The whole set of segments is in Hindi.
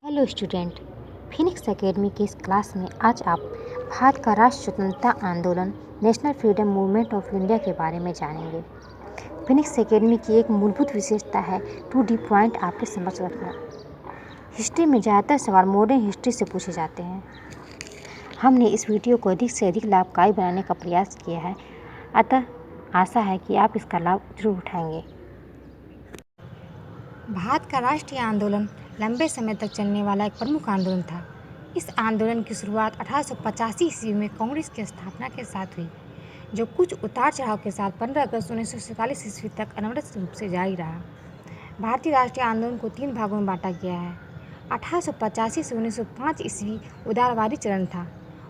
Hello student. फिनिक्स एकेडमी की इस क्लास में आज आप भारत का राष्ट्र स्वतंत्रता आंदोलन national freedom movement of India के बारे में जानेंगे। फिनिक्स एकेडमी की एक मूलभूत विशेषता है टू डी पॉइंट आपके समझ रखना। हिस्ट्री में ज़्यादातर सवाल मॉडर्न हिस्ट्री से पूछे जाते हैं। हमने इस वीडियो को अधिक से अधिक लाभकारी बनाने का प्रयास किया है, अतः आशा है कि आप इसका लाभ जरूर उठाएंगे। भारत का राष्ट्रीय आंदोलन लंबे समय तक चलने वाला एक प्रमुख आंदोलन था। इस आंदोलन की शुरुआत 1885 ईस्वी में कांग्रेस की स्थापना के साथ हुई, जो कुछ उतार चढ़ाव के साथ 15 अगस्त 1947 ईस्वी तक अनवरत रूप से जारी रहा। भारतीय राष्ट्रीय आंदोलन को 3 भागों में बांटा गया है। 1885 से 1905 ईस्वी उदारवादी चरण था,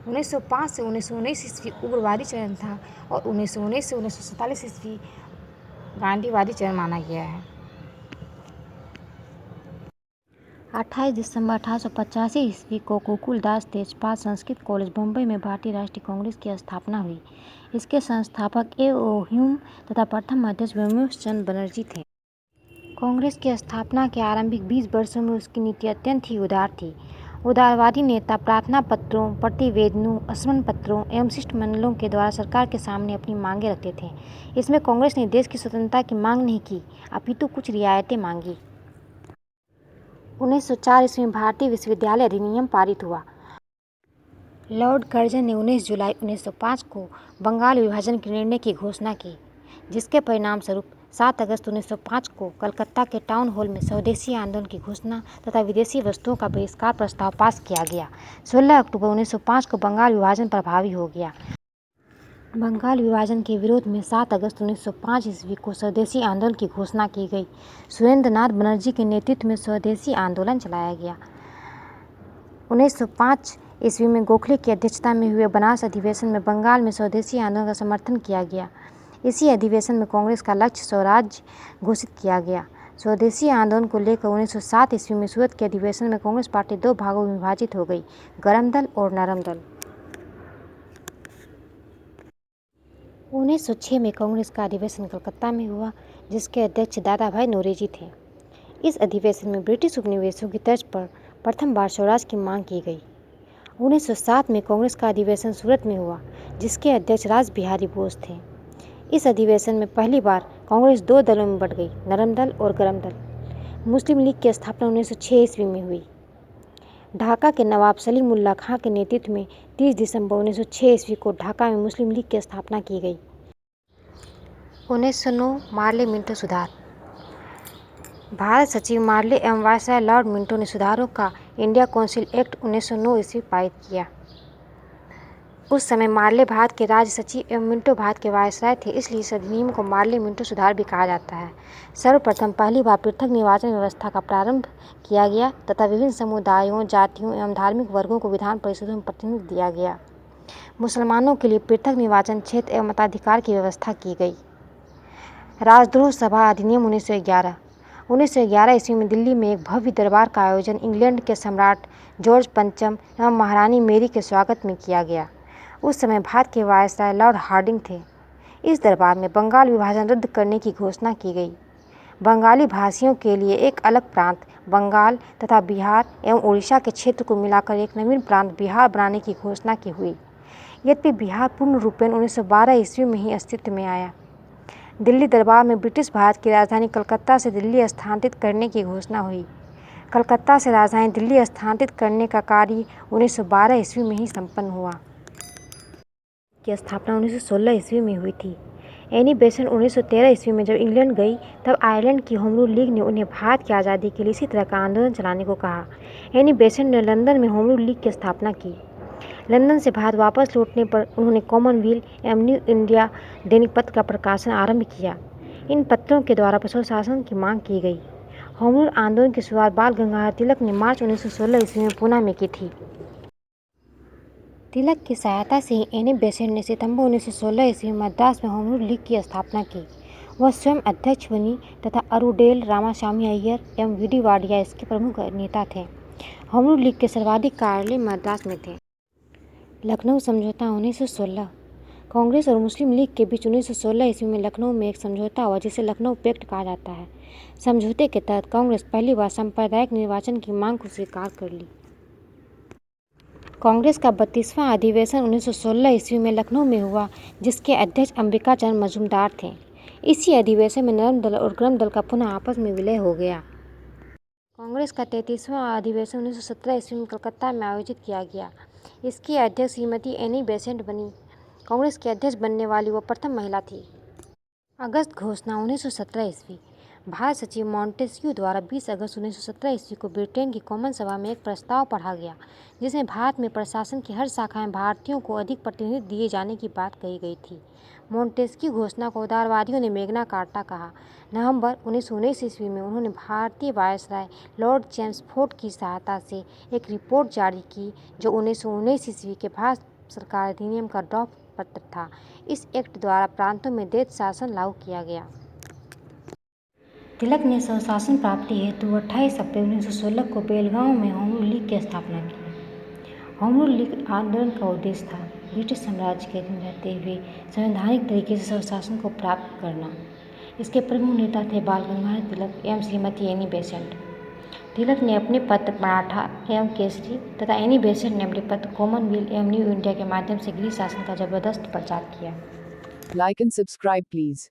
1905 से 1919 ईस्वी उग्रवादी चरण था और 1919 से 1947 ईस्वी गांधीवादी चरण माना गया है। 28 दिसंबर 1885 ईस्वी को गोकुलदास तेजपाल संस्कृत कॉलेज बम्बई में भारतीय राष्ट्रीय कांग्रेस की स्थापना हुई। इसके संस्थापक ए.ओ. ह्यूम तथा प्रथम अध्यक्ष बिमल चंद्र बनर्जी थे। कांग्रेस की स्थापना के आरंभिक 20 वर्षों में उसकी नीति अत्यंत ही उदार थी। उदारवादी नेता प्रार्थना पत्रों, प्रतिवेदनों, स्मरण पत्रों एवं शिष्टमंडलों के द्वारा सरकार के सामने अपनी मांगें रखते थे। इसमें कांग्रेस ने देश की स्वतंत्रता की मांग नहीं की, अपितु कुछ रियायतें मांगी। 1904 ईस्वी में भारतीय विश्वविद्यालय अधिनियम पारित हुआ। लॉर्ड कर्जन ने 19 जुलाई 1905 को बंगाल विभाजन के निर्णय की घोषणा की, जिसके परिणामस्वरूप 7 अगस्त 1905 को कलकत्ता के टाउन हॉल में स्वदेशी आंदोलन की घोषणा तथा विदेशी वस्तुओं का बहिष्कार प्रस्ताव पास किया गया। 16 अक्टूबर 1905 को बंगाल विभाजन प्रभावी हो गया। बंगाल विभाजन के विरोध में 7 अगस्त 1905 ईस्वी को स्वदेशी आंदोलन की घोषणा की गई। सुरेंद्रनाथ बनर्जी के नेतृत्व में स्वदेशी आंदोलन चलाया गया। 1905 ईस्वी में गोखले की अध्यक्षता में हुए बनारस अधिवेशन में बंगाल में स्वदेशी आंदोलन का समर्थन किया गया। इसी अधिवेशन में कांग्रेस का लक्ष्य स्वराज्य घोषित किया गया। स्वदेशी आंदोलन को लेकर 1907 ईस्वी में सूरत के अधिवेशन में कांग्रेस पार्टी 2 भागों में विभाजित हो गई, गरम दल और नरम दल। 1906 में कांग्रेस का अधिवेशन कलकत्ता में हुआ, जिसके अध्यक्ष दादा भाई नौरोजी थे। इस अधिवेशन में ब्रिटिश उपनिवेशों की तर्ज पर प्रथम बार स्वराज की मांग की गई। 1907 में कांग्रेस का अधिवेशन सूरत में हुआ, जिसके अध्यक्ष रास बिहारी बोस थे। इस अधिवेशन में पहली बार कांग्रेस 2 दलों में बंट गई, नरम दल और गरम दल। मुस्लिम लीग की स्थापना 1906 ईस्वी में हुई। ढाका के नवाब सलीम उल्लाह खां के नेतृत्व में 30 दिसंबर 1906 ईस्वी को ढाका में मुस्लिम लीग की स्थापना की गई। 1909 मार्ले मिंटो सुधार। भारत सचिव मार्ले एवं वायसराय लॉर्ड मिंटो ने सुधारों का इंडिया काउंसिल एक्ट 1909 ईस्वी पारित किया। उस समय मार्ले भारत के राज्य सचिव एवं मिंटो भारत के वायसराय थे, इसलिए इस अधिनियम को मार्ले मिंटो सुधार भी कहा जाता है। सर्वप्रथम पहली बार पृथक निर्वाचन व्यवस्था का प्रारंभ किया गया तथा विभिन्न समुदायों, जातियों एवं धार्मिक वर्गों को विधान परिषदों में प्रतिनिधित्व दिया गया। मुसलमानों के लिए पृथक निर्वाचन क्षेत्र एवं मताधिकार की व्यवस्था की गई। राजद्रोह सभा अधिनियम 1911 ईस्वी में दिल्ली में एक भव्य दरबार का आयोजन इंग्लैंड के सम्राट जॉर्ज पंचम एवं महारानी मेरी के स्वागत में किया गया। उस समय भारत के वायसराय लॉर्ड हार्डिंग थे। इस दरबार में बंगाल विभाजन रद्द करने की घोषणा की गई। बंगाली भाषियों के लिए एक अलग प्रांत बंगाल तथा बिहार एवं उड़ीसा के क्षेत्र को मिलाकर एक नवीन प्रांत बिहार बनाने की घोषणा की हुई। यद्यपि बिहार पूर्ण रूपेण 1912 ईस्वी में ही अस्तित्व में आया। दिल्ली दरबार में ब्रिटिश भारत की राजधानी कलकत्ता से दिल्ली स्थानांतरित करने की घोषणा हुई। कलकत्ता से राजधानी दिल्ली स्थानांतरित करने का कार्य 1912 ईस्वी में ही संपन्न हुआ। की स्थापना 1916 ईस्वी में हुई थी। एनी बेसेंट 1913 ईस्वी में जब इंग्लैंड गई, तब आयरलैंड की होम रूल लीग ने उन्हें भारत की आज़ादी के लिए इसी तरह का आंदोलन चलाने को कहा। एनी बेसेंट ने लंदन में होम रूल लीग की स्थापना की। लंदन से भारत वापस लौटने पर उन्होंने कॉमनवेल्थ एवं न्यू इंडिया दैनिक पत्र का प्रकाशन आरंभ किया। इन पत्रों के द्वारा स्वशासन की मांग की गई। होम रूल आंदोलन की शुरुआत बाल गंगाधर तिलक ने मार्च 1916 ईस्वी में पूना में की थी। तिलक की सहायता से ही एनी बेसेंट ने सितंबर 1916 ईस्वी में मद्रास में होम रूल लीग की स्थापना की। वह स्वयं अध्यक्ष बनी तथा अरुडेल, रामास्वामी अय्यर एवं वी.डी. वाडिया इसके प्रमुख नेता थे। होम रूल लीग के सर्वाधिक कार्यालय मद्रास में थे। लखनऊ समझौता 1916। कांग्रेस और मुस्लिम लीग के बीच 1916 ईस्वी में लखनऊ में एक समझौता हुआ जिसे लखनऊ पैक्ट कहा जाता है। समझौते के तहत कांग्रेस पहली बार सांप्रदायिक निर्वाचन की मांग को स्वीकार कर ली। कांग्रेस का 32वां अधिवेशन 1916 ईस्वी में लखनऊ में हुआ, जिसके अध्यक्ष अंबिका चंद्र मजूमदार थे। इसी अधिवेशन में नरम दल और गरम दल का पुनः आपस में विलय हो गया। कांग्रेस का 33वां अधिवेशन 1917 ईस्वी में कलकत्ता में आयोजित किया गया। इसकी अध्यक्ष श्रीमती एनी बेसेंट बनी। कांग्रेस की अध्यक्ष बनने वाली वो प्रथम महिला थी। अगस्त घोषणा 1917 ईस्वी। भारत सचिव मॉन्टेस्क्यू द्वारा 20 अगस्त 1917 ईस्वी को ब्रिटेन की कॉमन सभा में एक प्रस्ताव पढ़ा गया, जिसमें भारत में प्रशासन की हर शाखा में भारतीयों को अधिक प्रतिनिधित्व दिए जाने की बात कही गई थी। मॉन्टेस्क्यू घोषणा को उदारवादियों ने मैग्ना कार्टा कहा। नवंबर 1919 ईस्वी में उन्होंने भारतीय वायसराय लॉर्ड चेम्सफोर्ड की सहायता से एक रिपोर्ट जारी की, जो 1919 ईस्वी के भारत सरकार अधिनियम का ड्राफ्ट पत्र था। इस एक्ट द्वारा प्रांतों में देश शासन लागू किया गया। तिलक ने स्वशासन प्राप्ति हेतु 28 अप्रैल 1916 को बेलगांव में होम रूल लीग की स्थापना की। होम रूल लीग आंदोलन का उद्देश्य था ब्रिटिश साम्राज्य के अधीन रहते हुए संवैधानिक तरीके से स्वशासन को प्राप्त करना। इसके प्रमुख नेता थे बाल गंगाधर तिलक एवं श्रीमती एनी बेसेंट। तिलक ने अपने पत्र मराठा एवं केसरी तथा एनी बेसेंट ने अपने पत्र कॉमनवेल्थ एवं न्यू इंडिया के माध्यम से गृह शासन का जबरदस्त प्रचार किया। Like and subscribe please.